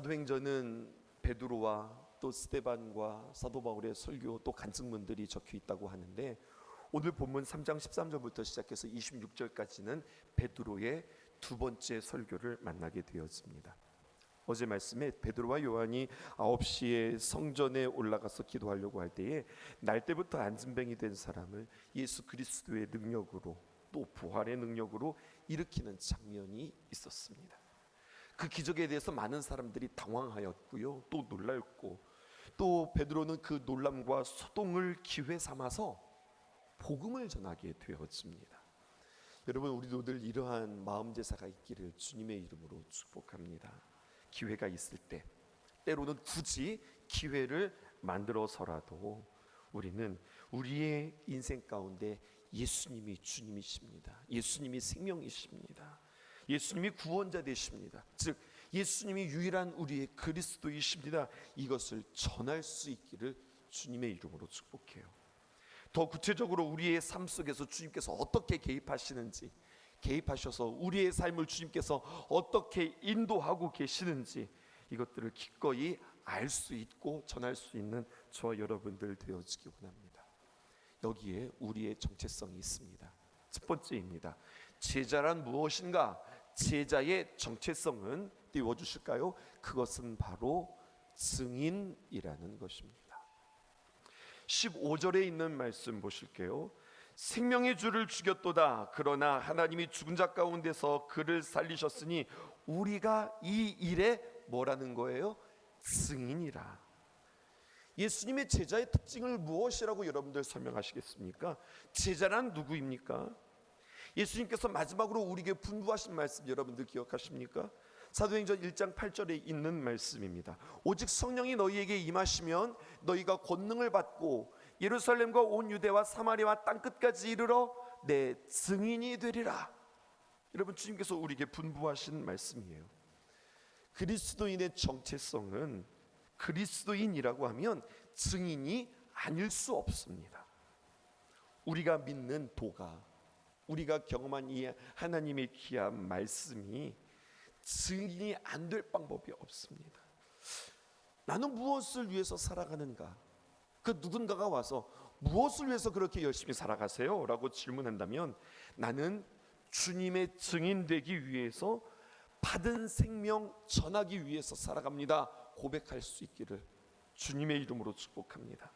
사도행전은 베드로와 또 스데반과 사도 바울의 설교 또 간증문들이 적혀 있다고 하는데, 오늘 본문 3장 13절부터 시작해서 26절까지는 베드로의 두 번째 설교를 만나게 되었습니다. 어제 말씀에 베드로와 요한이 9시에 성전에 올라가서 기도하려고 할 때에 날 때부터 안진뱅이 된 사람을 예수 그리스도의 능력으로 또 부활의 능력으로 일으키는 장면이 있었습니다. 그 기적에 대해서 많은 사람들이 당황하였고요, 또 놀랐고, 또 베드로는 그 놀람과 소동을 기회 삼아서 복음을 전하게 되었습니다. 여러분, 우리도 늘 이러한 마음 제사가 있기를 주님의 이름으로 축복합니다. 기회가 있을 때, 때로는 굳이 기회를 만들어서라도 우리는 우리의 인생 가운데 예수님이 주님이십니다. 예수님이 생명이십니다. 예수님이 구원자 되십니다. 즉 예수님이 유일한 우리의 그리스도이십니다. 이것을 전할 수 있기를 주님의 이름으로 축복해요. 더 구체적으로 우리의 삶 속에서 주님께서 어떻게 개입하시는지, 개입하셔서 우리의 삶을 주님께서 어떻게 인도하고 계시는지, 이것들을 기꺼이 알 수 있고 전할 수 있는 저와 여러분들 되어지기 원합니다. 여기에 우리의 정체성이 있습니다. 첫 번째입니다. 제자란 무엇인가? 제자의 정체성은 띄워주실까요? 그것은 바로 증인이라는 것입니다. 15절에 있는 말씀 보실게요. 생명의 주를 죽였도다. 그러나 하나님이 죽은 자 가운데서 그를 살리셨으니 우리가 이 일에 뭐라는 거예요? 증인이라. 예수님의 제자의 특징을 무엇이라고 여러분들 설명하시겠습니까? 제자란 누구입니까? 예수님께서 마지막으로 우리에게 분부하신 말씀 여러분들 기억하십니까? 사도행전 1장 8절에 있는 말씀입니다. 오직 성령이 너희에게 임하시면 너희가 권능을 받고 예루살렘과 온 유대와 사마리아와 땅끝까지 이르러 내 증인이 되리라. 여러분, 주님께서 우리에게 분부하신 말씀이에요. 그리스도인의 정체성은, 그리스도인이라고 하면 증인이 아닐 수 없습니다. 우리가 믿는 도가, 우리가 경험한 이 하나님의 귀한 말씀이 증인이 안 될 방법이 없습니다. 나는 무엇을 위해서 살아가는가? 그 누군가가 와서 무엇을 위해서 그렇게 열심히 살아가세요? 라고 질문한다면, 나는 주님의 증인 되기 위해서 받은 생명 전하기 위해서 살아갑니다, 고백할 수 있기를 주님의 이름으로 축복합니다.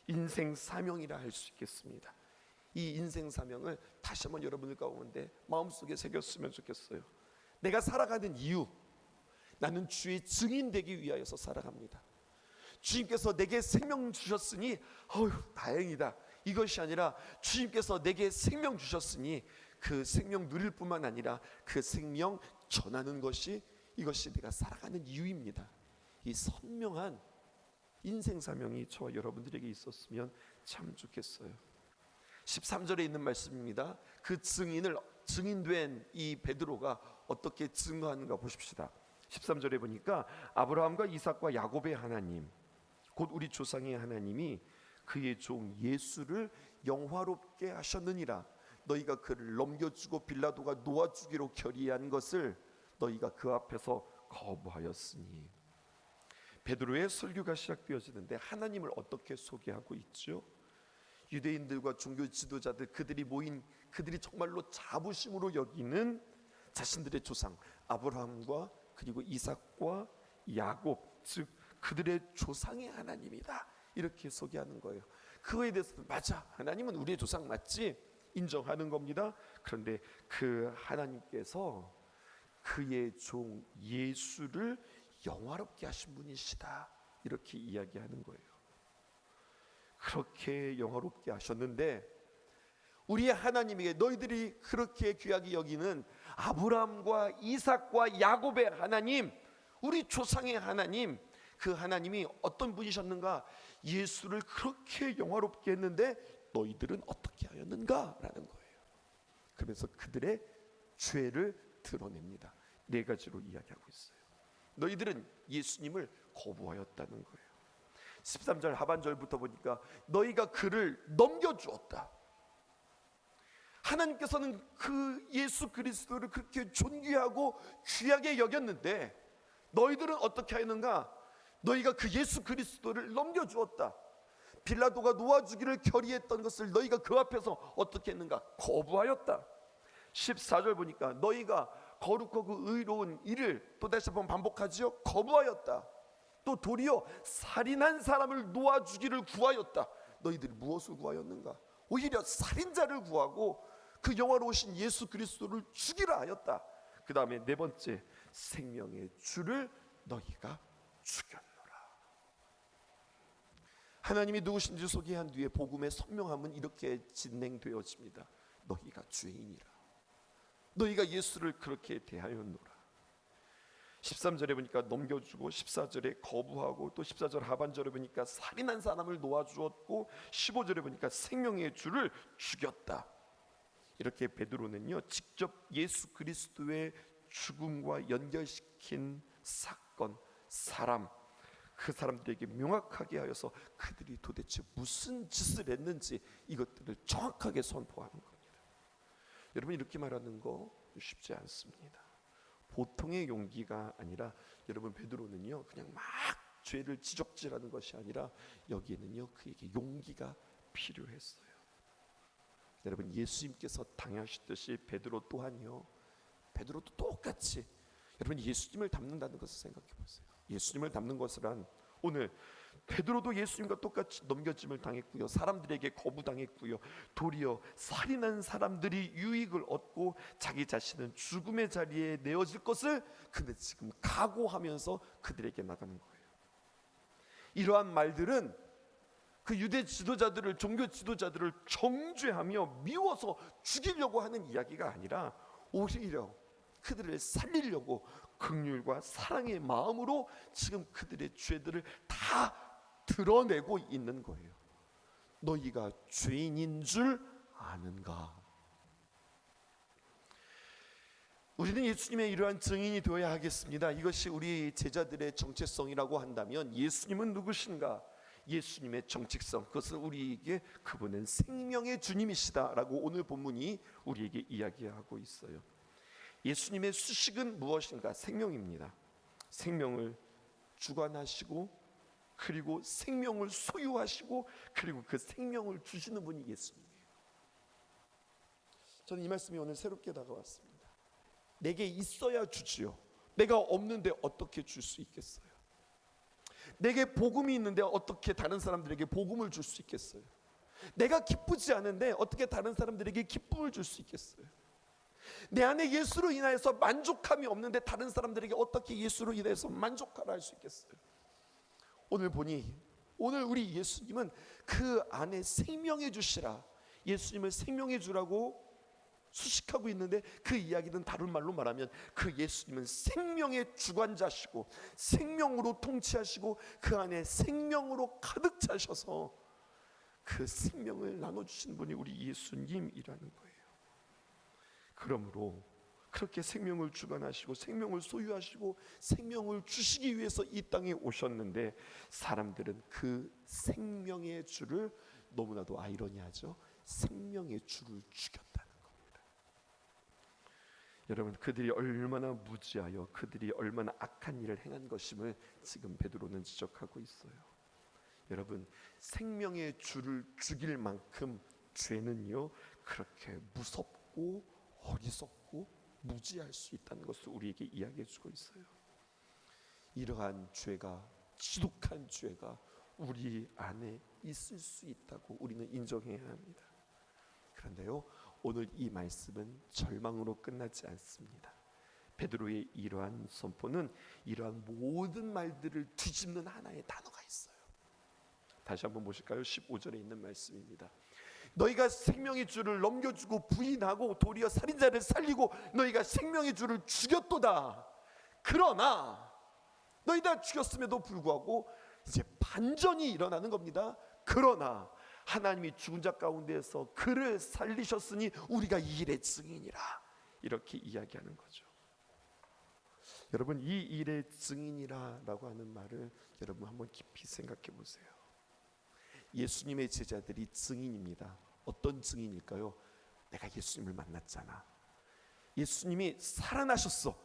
인생 사명이라 할 수 있겠습니다. 이 인생 사명을 다시 한번 여러분들 가운데 마음속에 새겼으면 좋겠어요. 내가 살아가는 이유, 나는 주의 증인 되기 위하여서 살아갑니다. 주님께서 내게 생명 주셨으니 다행이다, 이것이 아니라 주님께서 내게 생명 주셨으니 그 생명 누릴 뿐만 아니라 그 생명 전하는 것이, 이것이 내가 살아가는 이유입니다. 이 선명한 인생 사명이 저와 여러분들에게 있었으면 참 좋겠어요. 13절에 있는 말씀입니다. 그 증인된 이 베드로가 어떻게 증거하는가 보십시다. 13절에 보니까 아브라함과 이삭과 야곱의 하나님, 곧 우리 조상의 하나님이 그의 종 예수를 영화롭게 하셨느니라. 너희가 그를 넘겨주고 빌라도가 놓아주기로 결의한 것을 너희가 그 앞에서 거부하였으니. 베드로의 설교가 시작되어지는데 하나님을 어떻게 소개하고 있죠? 유대인들과 종교 지도자들, 그들이 정말로 자부심으로 여기는 자신들의 조상 아브라함과 그리고 이삭과 야곱, 즉 그들의 조상의 하나님이다, 이렇게 소개하는 거예요. 그거에 대해서는 맞아, 하나님은 우리의 조상 맞지, 인정하는 겁니다. 그런데 그 하나님께서 그의 종 예수를 영화롭게 하신 분이시다, 이렇게 이야기하는 거예요. 그렇게 영화롭게 하셨는데, 우리의 하나님에게 너희들이 그렇게 귀하게 여기는 아브라함과 이삭과 야곱의 하나님, 우리 조상의 하나님, 그 하나님이 어떤 분이셨는가? 예수를 그렇게 영화롭게 했는데 너희들은 어떻게 하였는가? 라는 거예요. 그러면서 그들의 죄를 드러냅니다. 4가지로 이야기하고 있어요. 너희들은 예수님을 거부하였다는 거예요. 13절 하반절부터 보니까 너희가 그를 넘겨주었다. 하나님께서는 그 예수 그리스도를 그렇게 존귀하고 귀하게 여겼는데 너희들은 어떻게 하였는가? 너희가 그 예수 그리스도를 넘겨주었다. 빌라도가 놓아주기를 결의했던 것을 너희가 그 앞에서 어떻게 했는가? 거부하였다. 14절 보니까 너희가 거룩하고 의로운 일을 또 다시 한번 반복하지요. 거부하였다. 또 도리어 살인한 사람을 놓아주기를 구하였다. 너희들이 무엇을 구하였는가? 오히려 살인자를 구하고 그 영화로우신 예수 그리스도를 죽이라 하였다. 그 다음에 네 번째, 생명의 주를 너희가 죽였노라. 하나님이 누구신지 소개한 뒤에 복음의 선명함은 이렇게 진행되어집니다. 너희가 죄인이라. 너희가 예수를 그렇게 대하였노라. 13절에 보니까 넘겨주고 14절에 거부하고 또 14절 하반절에 보니까 살인한 사람을 놓아주었고 15절에 보니까 생명의 주를 죽였다. 이렇게 베드로는요 직접 예수 그리스도의 죽음과 연결시킨 사건, 사람, 그 사람들에게 명확하게 하여서 그들이 도대체 무슨 짓을 했는지 이것들을 정확하게 선포하는 겁니다. 여러분 이렇게 말하는 거 쉽지 않습니다. 보통의 용기가 아니라 여러분 베드로는요 그냥 막 죄를 지적질하는 것이 아니라 여기에는요 그에게 용기가 필요했어요. 여러분 예수님께서 당하셨듯이 베드로 또한요, 베드로도 똑같이 여러분 예수님을 닮는다는 것을 생각해 보세요. 예수님을 닮는 것이란 오늘 베드로도 예수님과 똑같이 넘겨짐을 당했고요, 사람들에게 거부당했고요, 도리어 살인한 사람들이 유익을 얻고 자기 자신은 죽음의 자리에 내어질 것을 근데 지금 각오하면서 그들에게 나가는 거예요. 이러한 말들은 그 유대 지도자들을, 종교 지도자들을 정죄하며 미워서 죽이려고 하는 이야기가 아니라 오히려 그들을 살리려고 긍휼과 사랑의 마음으로 지금 그들의 죄들을 다 드러내고 있는 거예요. 너희가 죄인인 줄 아는가? 우리는 예수님의 이러한 증인이 되어야 하겠습니다. 이것이 우리 제자들의 정체성이라고 한다면 예수님은 누구신가? 예수님의 정체성, 그것은 우리에게 그분은 생명의 주님이시다라고 오늘 본문이 우리에게 이야기하고 있어요. 예수님의 수식은 무엇인가? 생명입니다. 생명을 주관하시고 그리고 생명을 소유하시고 그리고 그 생명을 주시는 분이 예수님이에요. 저는 이 말씀이 오늘 새롭게 다가왔습니다. 내게 있어야 주지요. 내가 없는데 어떻게 줄 수 있겠어요? 내게 복음이 있는데 어떻게 다른 사람들에게 복음을 줄 수 있겠어요? 내가 기쁘지 않은데 어떻게 다른 사람들에게 기쁨을 줄 수 있겠어요? 내 안에 예수로 인하여서 만족함이 없는데 다른 사람들에게 어떻게 예수로 인해서 만족하라 할 수 있겠어요? 오늘 보니 오늘 우리 예수님은 그 안에 생명의 주시라, 예수님을 생명의 주라고 수식하고 있는데 그 이야기는 다른 말로 말하면 그 예수님은 생명의 주관자시고 생명으로 통치하시고 그 안에 생명으로 가득 차셔서 그 생명을 나눠주신 분이 우리 예수님이라는 거예요. 그러므로 그렇게 생명을 주관하시고 생명을 소유하시고 생명을 주시기 위해서 이 땅에 오셨는데 사람들은 그 생명의 주를 너무나도 아이러니하죠. 생명의 주를 죽였다는 겁니다. 여러분 그들이 얼마나 무지하여 그들이 얼마나 악한 일을 행한 것임을 지금 베드로는 지적하고 있어요. 여러분 생명의 주를 죽일 만큼 죄는요 그렇게 무섭고 어리석고 무지할 수 있다는 것을 우리에게 이야기해 주고 있어요. 이러한 죄가, 지독한 죄가 우리 안에 있을 수 있다고 우리는 인정해야 합니다. 그런데요 오늘 이 말씀은 절망으로 끝나지 않습니다. 베드로의 이러한 선포는 이러한 모든 말들을 뒤집는 하나의 단어가 있어요. 다시 한번 보실까요? 15절에 있는 말씀입니다. 너희가 생명의 주를 넘겨주고 부인하고 도리어 살인자를 살리고 너희가 생명의 주를 죽였도다. 그러나 너희 다 죽였음에도 불구하고 이제 반전이 일어나는 겁니다. 그러나 하나님이 죽은 자 가운데에서 그를 살리셨으니 우리가 이 일의 증인이라, 이렇게 이야기하는 거죠. 여러분 이 일의 증인이라라고 하는 말을 여러분 한번 깊이 생각해 보세요. 예수님의 제자들이 증인입니다. 어떤 증인일까요? 내가 예수님을 만났잖아. 예수님이 살아나셨어.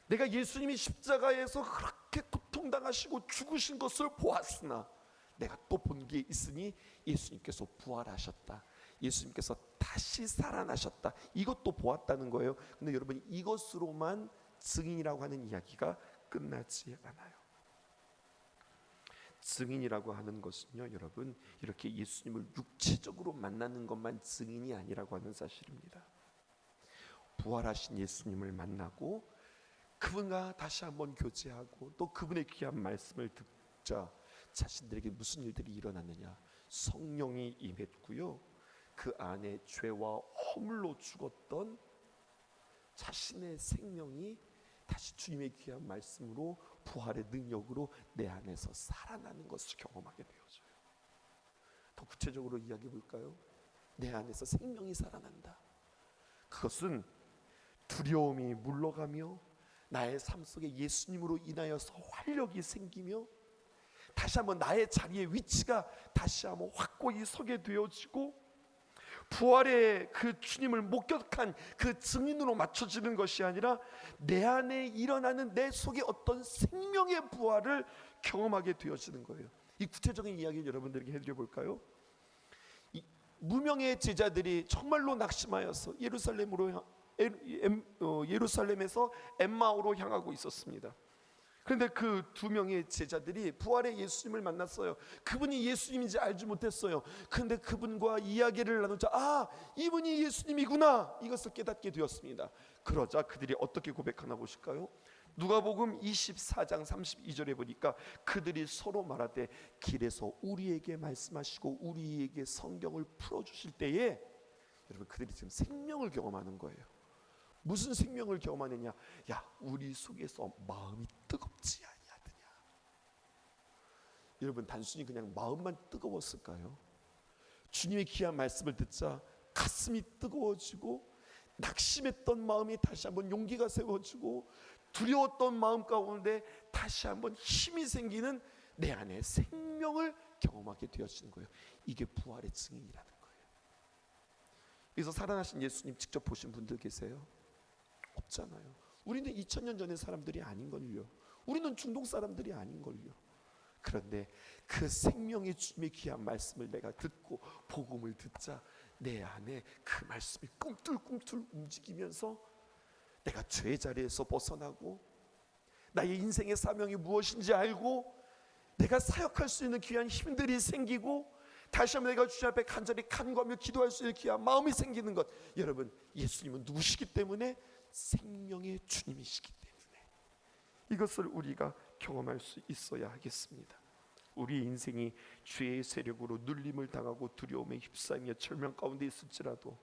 내가 예수님이 십자가에서 그렇게 고통당하시고 죽으신 것을 보았으나 내가 또 본 게 있으니 예수님께서 부활하셨다, 예수님께서 다시 살아나셨다, 이것도 보았다는 거예요. 근데 여러분, 이것으로만 증인이라고 하는 이야기가 끝나지 않아요. 증인이라고 하는 것은요, 여러분, 이렇게 예수님을 육체적으로 만나는 것만 증인이 아니라고 하는 사실입니다. 부활하신 예수님을 만나고 그분과 다시 한번 교제하고 또 그분의 귀한 말씀을 듣자 자신들에게 무슨 일들이 일어났느냐? 성령이 임했고요, 그 안에 죄와 허물로 죽었던 자신의 생명이 다시 주님의 귀한 말씀으로 부활의 능력으로 내 안에서 살아나는 것을 경험하게 되어져요. 더 구체적으로 이야기해 볼까요? 내 안에서 생명이 살아난다. 그것은 두려움이 물러가며 나의 삶 속에 예수님으로 인하여서 활력이 생기며 다시 한번 나의 자리의 위치가 다시 한번 확고히 서게 되어지고 부활의 그 주님을 목격한 그 증인으로 맞춰지는 것이 아니라 내 안에 일어나는 내 속에 어떤 생명의 부활을 경험하게 되어지는 거예요. 이 구체적인 이야기를 여러분들에게 해드려 볼까요? 이 무명의 제자들이 정말로 낙심하여서 예루살렘에서 엠마오로 향하고 있었습니다. 그런데 그 두 명의 제자들이 부활의 예수님을 만났어요. 그분이 예수님인지 알지 못했어요. 그런데 그분과 이야기를 나누자 이분이 예수님이구나, 이것을 깨닫게 되었습니다. 그러자 그들이 어떻게 고백하나 보실까요? 누가복음 24장 32절에 보니까 그들이 서로 말하되 길에서 우리에게 말씀하시고 우리에게 성경을 풀어주실 때에, 여러분, 그들이 지금 생명을 경험하는 거예요. 무슨 생명을 경험하느냐? 우리 속에서 마음이 뜨겁지 아니하느냐. 여러분, 단순히 그냥 마음만 뜨거웠을까요? 주님의 귀한 말씀을 듣자 가슴이 뜨거워지고 낙심했던 마음이 다시 한번 용기가 세워지고 두려웠던 마음 가운데 다시 한번 힘이 생기는 내 안에 생명을 경험하게 되어지는 거예요. 이게 부활의 증인이라는 거예요. 그래서 살아나신 예수님 직접 보신 분들 계세요? 없잖아요. 우리는 2000년 전의 사람들이 아닌걸요. 우리는 중동 사람들이 아닌걸요. 그런데 그 생명의 주님의 귀한 말씀을 내가 듣고 복음을 듣자 내 안에 그 말씀이 꿈틀꿈틀 움직이면서 내가 죄의 자리에서 벗어나고 나의 인생의 사명이 무엇인지 알고 내가 사역할 수 있는 귀한 힘들이 생기고 다시 한번 내가 주님 앞에 간절히 간구하며 기도할 수 있는 귀한 마음이 생기는 것. 여러분, 예수님은 누구시기 때문에? 생명의 주님이시기 때문에 이것을 우리가 경험할 수 있어야 하겠습니다. 우리 인생이 죄의 세력으로 눌림을 당하고 두려움에 휩싸이며 절망 가운데 있을지라도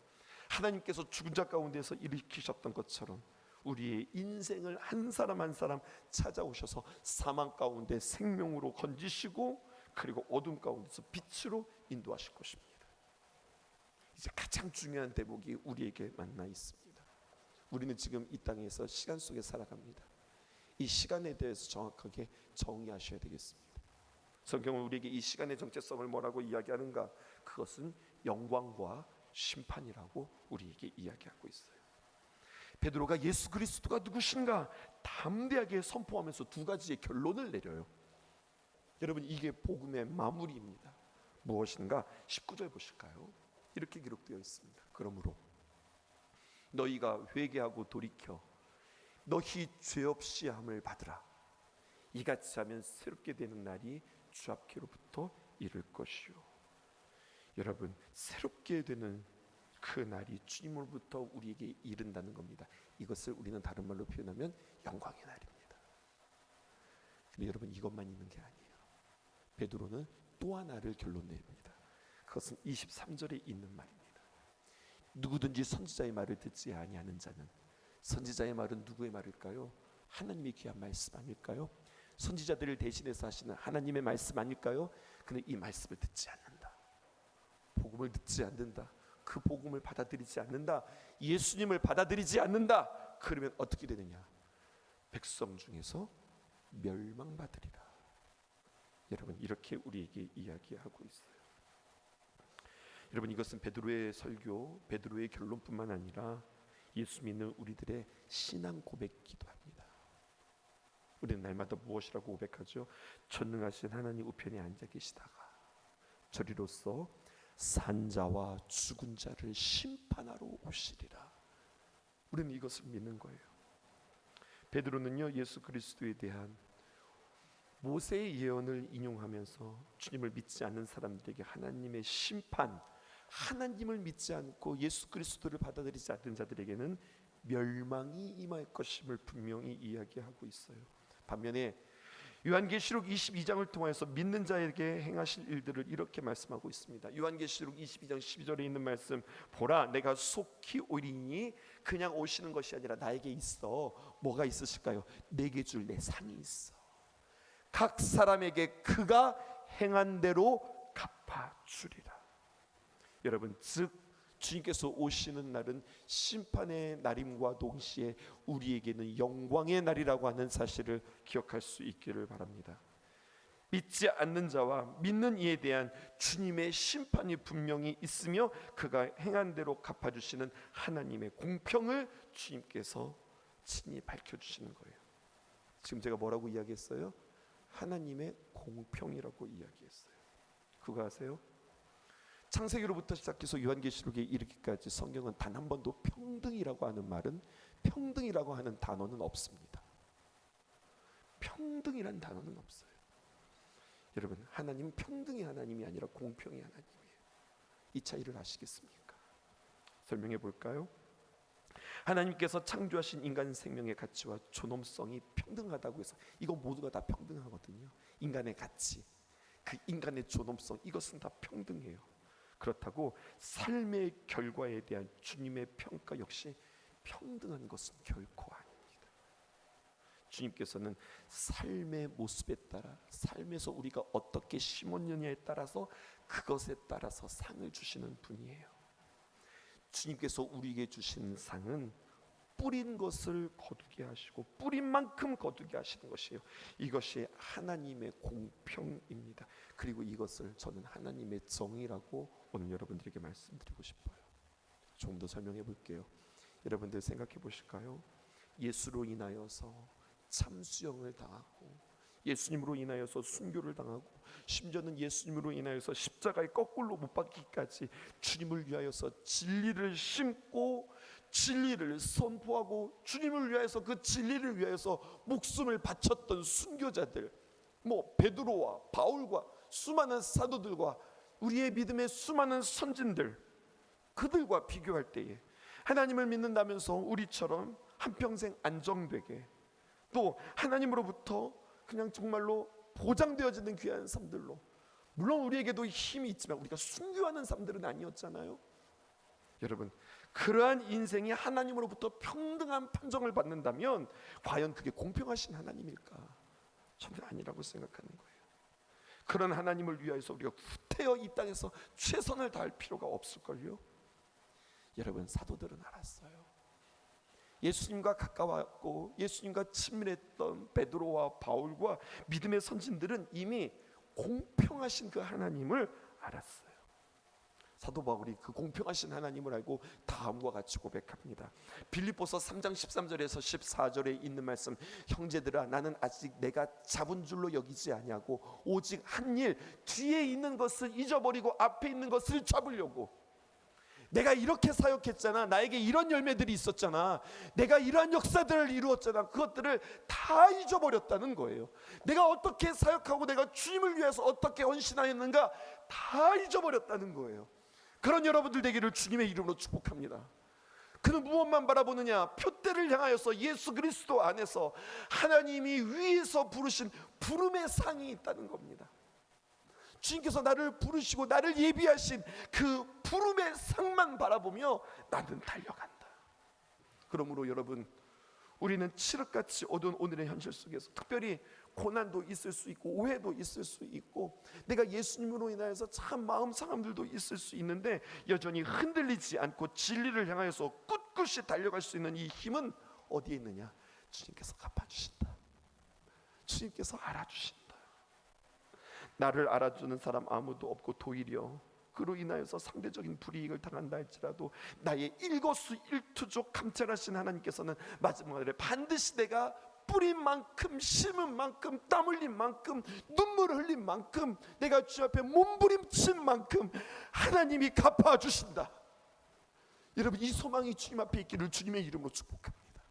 하나님께서 죽은 자 가운데서 일으키셨던 것처럼 우리의 인생을 한 사람 한 사람 찾아오셔서 사망 가운데 생명으로 건지시고 그리고 어둠 가운데서 빛으로 인도하실 것입니다. 이제 가장 중요한 대목이 우리에게 만나 있습니다. 우리는 지금 이 땅에서 시간 속에 살아갑니다. 이 시간에 대해서 정확하게 정의하셔야 되겠습니다. 성경은 우리에게 이 시간의 정체성을 뭐라고 이야기하는가? 그것은 영광과 심판이라고 우리에게 이야기하고 있어요. 베드로가 예수 그리스도가 누구신가 담대하게 선포하면서 두 가지의 결론을 내려요. 여러분, 이게 복음의 마무리입니다. 무엇인가? 19절 보실까요? 이렇게 기록되어 있습니다. 그러므로 너희가 회개하고 돌이켜 너희 죄 없이 함을 받으라. 이같이 하면 새롭게 되는 날이 주 앞께로부터 이를 것이요. 여러분, 새롭게 되는 그 날이 주님으로부터 우리에게 이른다는 겁니다. 이것을 우리는 다른 말로 표현하면 영광의 날입니다. 근데 여러분, 이것만 있는 게 아니에요. 베드로는 또 하나를 결론 내립니다. 그것은 23절에 있는 말입니다. 누구든지 선지자의 말을 듣지 아니하는 자는, 선지자의 말은 누구의 말일까요? 하나님의 귀한 말씀 아닐까요? 선지자들을 대신해서 하시는 하나님의 말씀 아닐까요? 근데 이 말씀을 듣지 않는다, 복음을 듣지 않는다, 그 복음을 받아들이지 않는다, 예수님을 받아들이지 않는다, 그러면 어떻게 되느냐? 백성 중에서 멸망받으리라. 여러분, 이렇게 우리에게 이야기하고 있어요. 여러분, 이것은 베드로의 설교, 베드로의 결론뿐만 아니라 예수 믿는 우리들의 신앙 고백이기도 합니다. 우리는 날마다 무엇이라고 고백하죠? 전능하신 하나님 우편에 앉아 계시다가 저리로서 산자와 죽은 자를 심판하러 오시리라. 우리는 이것을 믿는 거예요. 베드로는요, 예수 그리스도에 대한 모세의 예언을 인용하면서 주님을 믿지 않는 사람들에게 하나님의 심판, 하나님을 믿지 않고 예수 그리스도를 받아들이지 않는 자들에게는 멸망이 임할 것임을 분명히 이야기하고 있어요. 반면에 요한계시록 22장을 통해서 믿는 자에게 행하실 일들을 이렇게 말씀하고 있습니다. 요한계시록 22장 12절에 있는 말씀, 보라 내가 속히 오리니 그냥 오시는 것이 아니라 나에게 있어. 뭐가 있으실까요? 내게 줄 내 상이 있어. 각 사람에게 그가 행한 대로 갚아주리라. 여러분, 즉 주님께서 오시는 날은 심판의 날임과 동시에 우리에게는 영광의 날이라고 하는 사실을 기억할 수 있기를 바랍니다. 믿지 않는 자와 믿는 이에 대한 주님의 심판이 분명히 있으며 그가 행한 대로 갚아주시는 하나님의 공평을 주님께서 친히 밝혀주시는 거예요. 지금 제가 뭐라고 이야기했어요? 하나님의 공평이라고 이야기했어요. 그거 아세요? 창세기로부터 시작해서 요한계시록에 이르기까지 성경은 단 한 번도 평등이라고 하는 말은, 평등이라고 하는 단어는 없습니다. 평등이란 단어는 없어요. 여러분, 하나님은 평등의 하나님이 아니라 공평의 하나님이에요. 이 차이를 아시겠습니까? 설명해 볼까요? 하나님께서 창조하신 인간 생명의 가치와 존엄성이 평등하다고 해서 이거 모두가 다 평등하거든요. 인간의 가치, 그 인간의 존엄성, 이것은 다 평등해요. 그렇다고 삶의 결과에 대한 주님의 평가 역시 평등한 것은 결코 아닙니다. 주님께서는 삶의 모습에 따라, 삶에서 우리가 어떻게 심었느냐에 따라서 그것에 따라서 상을 주시는 분이에요. 주님께서 우리에게 주신 상은 뿌린 것을 거두게 하시고 뿌린 만큼 거두게 하시는 것이에요. 이것이 하나님의 공평입니다. 그리고 이것을 저는 하나님의 정의라고 오늘 여러분들에게 말씀드리고 싶어요. 조금 더 설명해 볼게요. 여러분들 생각해 보실까요? 예수로 인하여서 참수형을 당하고, 예수님으로 인하여서 순교를 당하고, 심지어는 예수님으로 인하여서 십자가에 거꾸로 못 박히기까지 주님을 위하여서 진리를 심고 진리를 선포하고 주님을 위하여서 그 진리를 위하여서 목숨을 바쳤던 순교자들, 베드로와 바울과 수많은 사도들과 우리의 믿음의 수많은 선진들, 그들과 비교할 때에 하나님을 믿는다면서 우리처럼 한평생 안정되게, 또 하나님으로부터 그냥 정말로 보장되어지는 귀한 삶들로, 물론 우리에게도 힘이 있지만 우리가 순교하는 삶들은 아니었잖아요. 여러분, 그러한 인생이 하나님으로부터 평등한 판정을 받는다면 과연 그게 공평하신 하나님일까? 저는 아니라고 생각하는 거예요. 그런 하나님을 위하여서 우리가 후퇴어 이 땅에서 최선을 다할 필요가 없을걸요. 여러분, 사도들은 알았어요. 예수님과 가까웠고 예수님과 친밀했던 베드로와 바울과 믿음의 선진들은 이미 공평하신 그 하나님을 알았어요. 사도 바울이 그 공평하신 하나님을 알고 다음과 같이 고백합니다. 빌립보서 3장 13절에서 14절에 있는 말씀, 형제들아 나는 아직 내가 잡은 줄로 여기지 아니하고 오직 한 일, 뒤에 있는 것을 잊어버리고 앞에 있는 것을 잡으려고. 내가 이렇게 사역했잖아, 나에게 이런 열매들이 있었잖아, 내가 이러한 역사들을 이루었잖아, 그것들을 다 잊어버렸다는 거예요. 내가 어떻게 사역하고 내가 주님을 위해서 어떻게 헌신하였는가 다 잊어버렸다는 거예요. 그런 여러분들 되기를 주님의 이름으로 축복합니다. 그는 무엇만 바라보느냐? 표대를 향하여서 예수 그리스도 안에서 하나님이 위에서 부르신 부름의 상이 있다는 겁니다. 주님께서 나를 부르시고 나를 예비하신 그 부름의 상만 바라보며 나는 달려간다. 그러므로 여러분, 우리는 칠흑같이 어두운 오늘의 현실 속에서 특별히 고난도 있을 수 있고 오해도 있을 수 있고 내가 예수님으로 인하여서 참 마음 상함들도 있을 수 있는데 여전히 흔들리지 않고 진리를 향하여서 꿋꿋이 달려갈 수 있는 이 힘은 어디에 있느냐? 주님께서 갚아주신다. 주님께서 알아주신다. 나를 알아주는 사람 아무도 없고 도리어 그로 인하여서 상대적인 불이익을 당한다 할지라도 나의 일거수일투족 감찰하신 하나님께서는 마지막 날에 반드시 내가 뿌린 만큼, 심은 만큼, 땀 흘린 만큼, 눈물 흘린 만큼, 내가 주 앞에 몸부림친 만큼 하나님이 갚아주신다. 여러분, 이 소망이 주님 앞에 있기를 주님의 이름으로 축복합니다.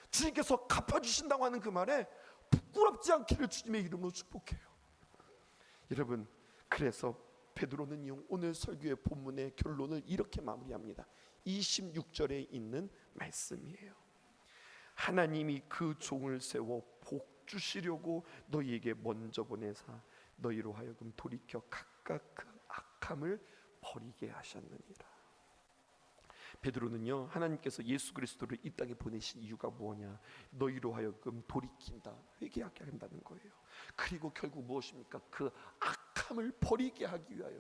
주님께서 갚아주신다고 하는 그 말에 부끄럽지 않기를 주님의 이름으로 축복해요. 여러분, 그래서 베드로는 오늘 설교의 본문의 결론을 이렇게 마무리합니다. 26절에 있는 말씀이에요. 하나님이 그 종을 세워 복 주시려고 너희에게 먼저 보내사 너희로 하여금 돌이켜 각각 그 악함을 버리게 하셨느니라. 베드로는요, 하나님께서 예수 그리스도를 이 땅에 보내신 이유가 뭐냐? 너희로 하여금 돌이킨다, 회개하게 한다는 거예요. 그리고 결국 무엇입니까? 그 악함을 버리게 하기 위하여.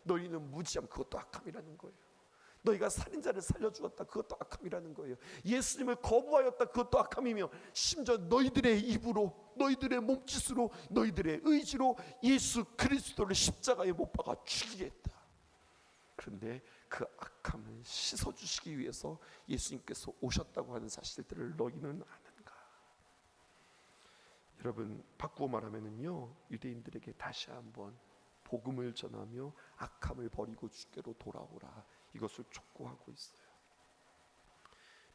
너희는 무지함, 그것도 악함이라는 거예요. 너희가 살인자를 살려주었다, 그것도 악함이라는 거예요. 예수님을 거부하였다, 그것도 악함이며, 심지어 너희들의 입으로, 너희들의 몸짓으로, 너희들의 의지로 예수 그리스도를 십자가에 못 박아 죽이겠다. 그런데 그 악함을 씻어주시기 위해서 예수님께서 오셨다고 하는 사실들을 너희는 아는가? 여러분, 바꾸어 말하면은요, 유대인들에게 다시 한번 복음을 전하며 악함을 버리고 주께로 돌아오라, 이것을 촉구하고 있어요.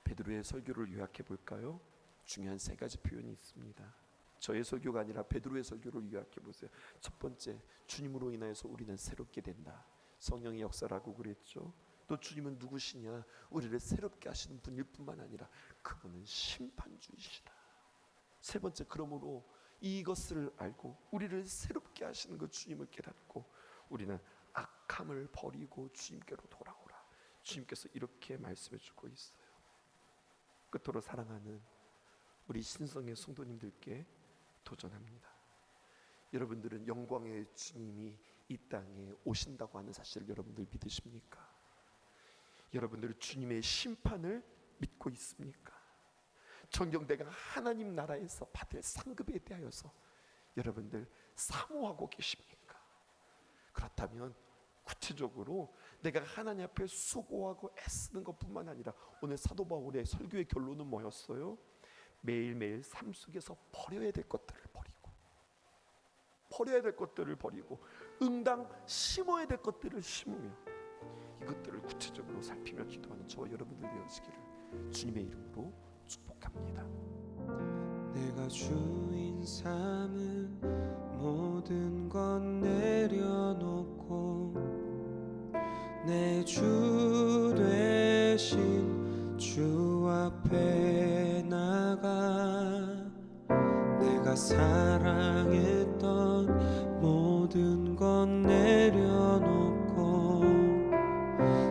베드로의 설교를 요약해 볼까요? 중요한 세 가지 표현이 있습니다. 저의 설교가 아니라 베드로의 설교를 요약해 보세요. 첫 번째, 주님으로 인하여서 우리는 새롭게 된다. 성령의 역사라고 그랬죠. 또 주님은 누구시냐? 우리를 새롭게 하시는 분일 뿐만 아니라 그분은 심판주이시다. 세 번째, 그러므로 이것을 알고 우리를 새롭게 하시는 그 주님을 깨닫고 우리는 악함을 버리고 주님께로 돌아오라. 주님께서 이렇게 말씀해 주고 있어요. 끝으로 사랑하는 우리 신성의 성도님들께 도전합니다. 여러분들은 영광의 주님이 이 땅에 오신다고 하는 사실을 여러분들 믿으십니까? 여러분들은 주님의 심판을 믿고 있습니까? 정경대가 하나님 나라에서 받을 상급에 대하여서 여러분들 사모하고 계십니까? 그렇다면 구체적으로 내가 하나님 앞에 수고하고 애쓰는 것뿐만 아니라, 오늘 사도 바울의 설교의 결론은 뭐였어요? 매일매일 삶 속에서 버려야 될 것들을 버리고 응당 심어야 될 것들을 심으며 이것들을 구체적으로 살피며 기도하는 저와 여러분들 되어지기를 주님의 이름으로 축복합니다. 내가 주인 삼은 모든 건 내려놓고 내 주 되신 주 앞에 나가 내가 사랑했던 모든 건 내려놓고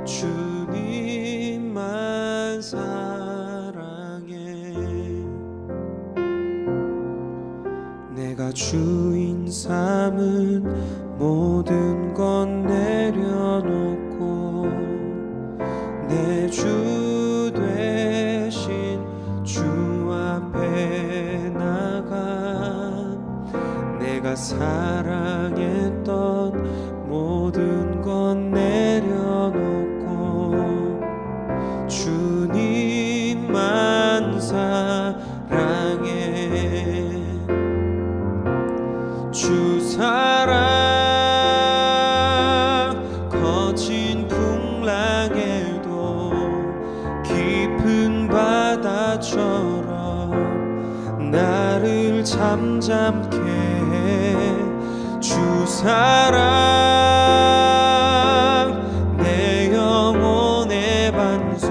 주님만 사랑해. 내가 주인 삼은 모든 건 내려놓고 내 주 되신 주 앞에 나가 내가 사랑했던 모든 건 내려놓고 주님만 사랑해. 주 사랑 거친 풍랑에도 깊은 바다처럼 나를 잠잠케 해. 주 사랑 내 영혼의 반석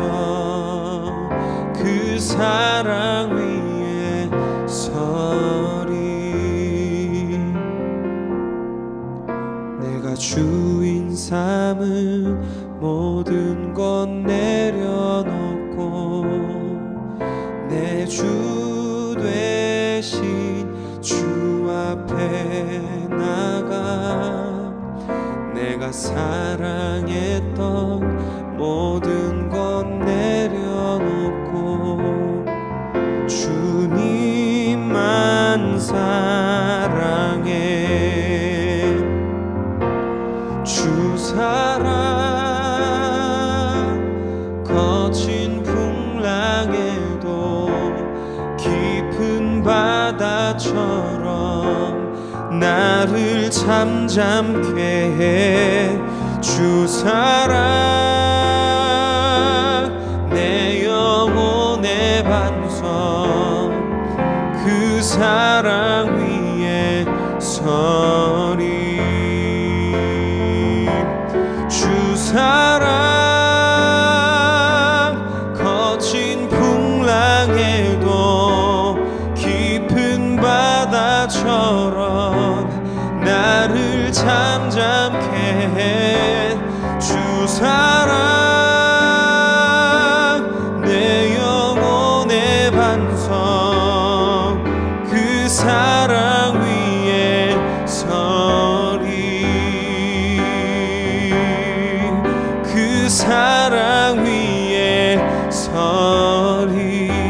그 사랑 위에 서리. 내가 주인 삼은 모든 건 내려놓고 내 주 되신 주 앞에 나가 내가 사랑했던 모든 건 내려놓고 주님만 사랑해. 주 사랑 거친 풍랑에도 깊은 잠잠케 해. 주 사랑 내 영혼의 반석, 그 사랑 위에 서리. 주 사랑 거친 풍랑에도 깊은 바다처럼 나를 잠잠케 해. 주 사랑 내 영혼의 반석, 그 사랑 위에 서리. 그 사랑 위에 서리.